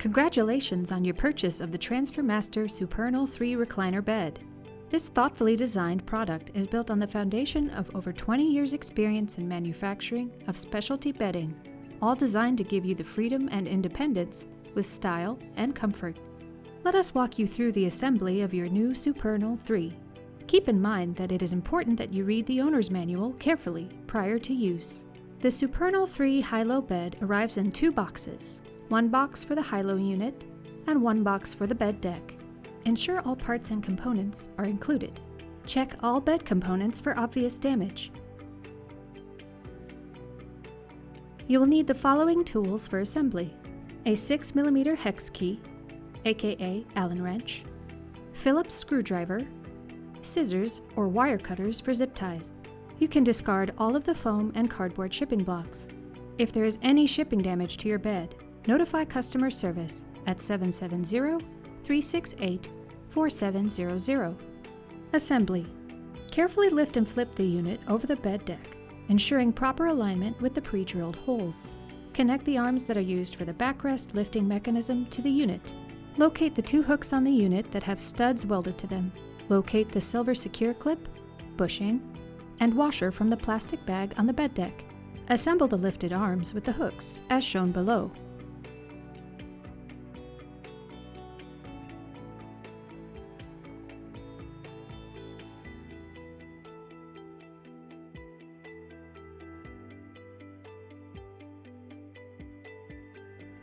Congratulations on your purchase of the Transfer Master Supernal 3 Recliner Bed. This thoughtfully designed product is built on the foundation of over 20 years' experience in manufacturing of specialty bedding, all designed to give you the freedom and independence with style and comfort. Let us walk you through the assembly of your new Supernal 3. Keep in mind that it is important that you read the owner's manual carefully prior to use. The Supernal 3 high-low bed arrives in 2 boxes, one box for the high-low unit and one box for the bed deck. Ensure all parts and components are included. Check all bed components for obvious damage. You will need the following tools for assembly: a 6mm hex key, aka Allen wrench, Phillips screwdriver, scissors or wire cutters for zip ties. You can discard all of the foam and cardboard shipping blocks. If there is any shipping damage to your bed, notify customer service at 770-368-4700. Assembly. Carefully lift and flip the unit over the bed deck, ensuring proper alignment with the pre-drilled holes. Connect the arms that are used for the backrest lifting mechanism to the unit. Locate the 2 hooks on the unit that have studs welded to them. Locate the silver secure clip, bushing, and washer from the plastic bag on the bed deck. Assemble the lifted arms with the hooks, as shown below.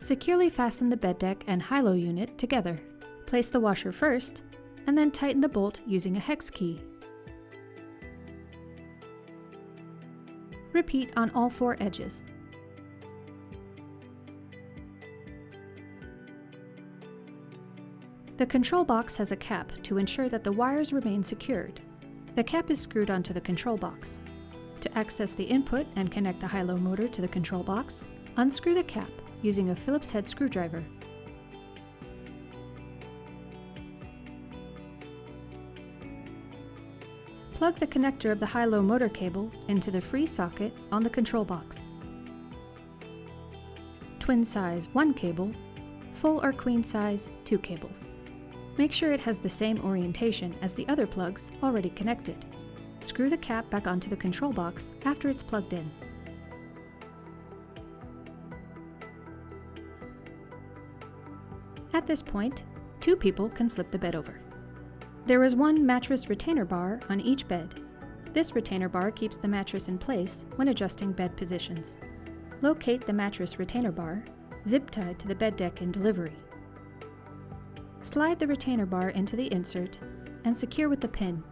Securely fasten the bed deck and high-low unit together. Place the washer first, and then tighten the bolt using a hex key. Repeat on all 4 edges. The control box has a cap to ensure that the wires remain secured. The cap is screwed onto the control box. To access the input and connect the high-low motor to the control box, unscrew the cap using a Phillips head screwdriver. Plug the connector of the high-low motor cable into the free socket on the control box. Twin size 1 cable, full or queen size 2 cables. Make sure it has the same orientation as the other plugs already connected. Screw the cap back onto the control box after it's plugged in. At this point, 2 people can flip the bed over. There is 1 mattress retainer bar on each bed. This retainer bar keeps the mattress in place when adjusting bed positions. Locate the mattress retainer bar, zip tied to the bed deck in delivery. Slide the retainer bar into the insert and secure with the pin.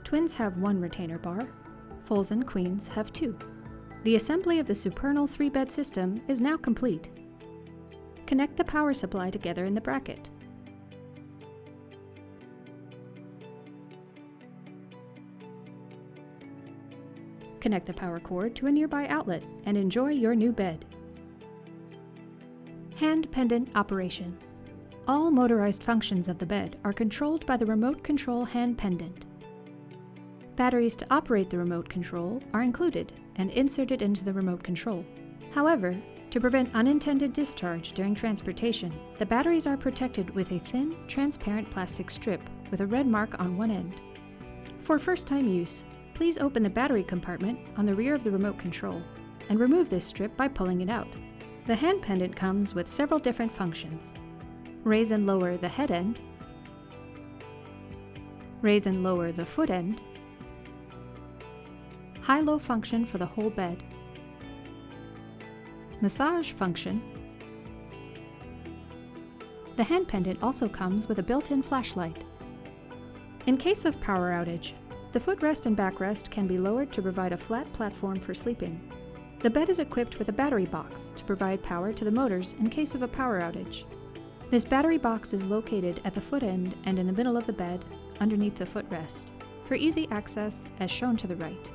Twins have 1 retainer bar, fulls and queens have 2. The assembly of the Supernal 3 bed system is now complete. Connect the power supply together in the bracket. Connect the power cord to a nearby outlet and enjoy your new bed. Hand pendant operation. All motorized functions of the bed are controlled by the remote control hand pendant. Batteries to operate the remote control are included and inserted into the remote control. However, to prevent unintended discharge during transportation, the batteries are protected with a thin, transparent plastic strip with a red mark on one end. For first-time use, please open the battery compartment on the rear of the remote control and remove this strip by pulling it out. The hand pendant comes with several different functions. Raise and lower the head end, raise and lower the foot end, high-low function for the whole bed, massage function. The hand pendant also comes with a built-in flashlight. In case of power outage, the footrest and backrest can be lowered to provide a flat platform for sleeping. The bed is equipped with a battery box to provide power to the motors in case of a power outage. This battery box is located at the foot end and in the middle of the bed, underneath the footrest, for easy access as shown to the right.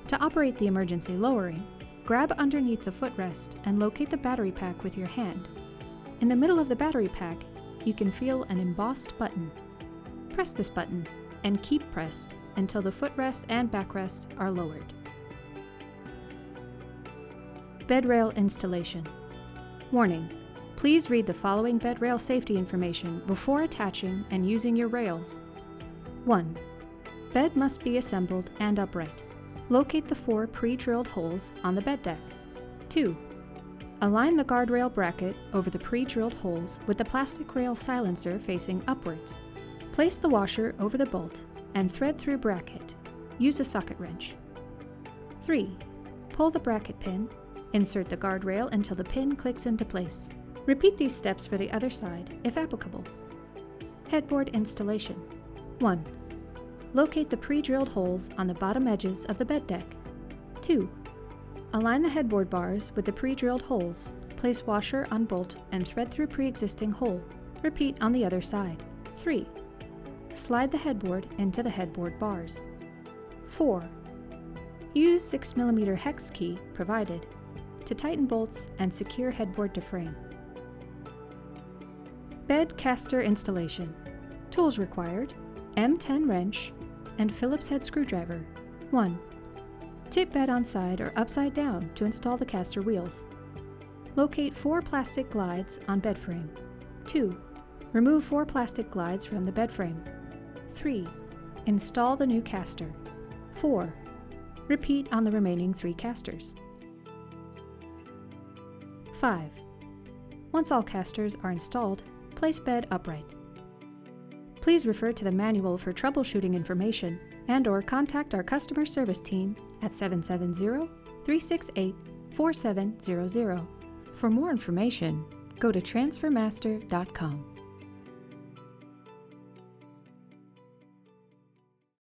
To operate the emergency lowering, grab underneath the footrest and locate the battery pack with your hand. In the middle of the battery pack, you can feel an embossed button. Press this button and keep pressed until the footrest and backrest are lowered. Bed rail installation. Warning: please read the following bed rail safety information before attaching and using your rails. 1. Bed must be assembled and upright. Locate the 4 pre-drilled holes on the bed deck. 2. Align the guardrail bracket over the pre-drilled holes with the plastic rail silencer facing upwards. Place the washer over the bolt and thread through bracket. Use a socket wrench. 3. Pull the bracket pin. Insert the guardrail until the pin clicks into place. Repeat these steps for the other side if applicable. Headboard installation. 1. Locate the pre-drilled holes on the bottom edges of the bed deck. 2. Align the headboard bars with the pre-drilled holes. Place washer on bolt and thread through pre-existing hole. Repeat on the other side. 3. Slide the headboard into the headboard bars. 4. Use 6mm hex key, provided, to tighten bolts and secure headboard to frame. Bed caster installation. Tools required: M10 wrench and Phillips head screwdriver. 1. Tip bed on side or upside down to install the caster wheels. Locate 4 plastic glides on bed frame. 2. Remove 4 plastic glides from the bed frame. 3. Install the new caster. 4. Repeat on the remaining 3 casters. 5. Once all casters are installed, place bed upright. Please refer to the manual for troubleshooting information and/or contact our customer service team at 770-368-4700. For more information, go to transfermaster.com.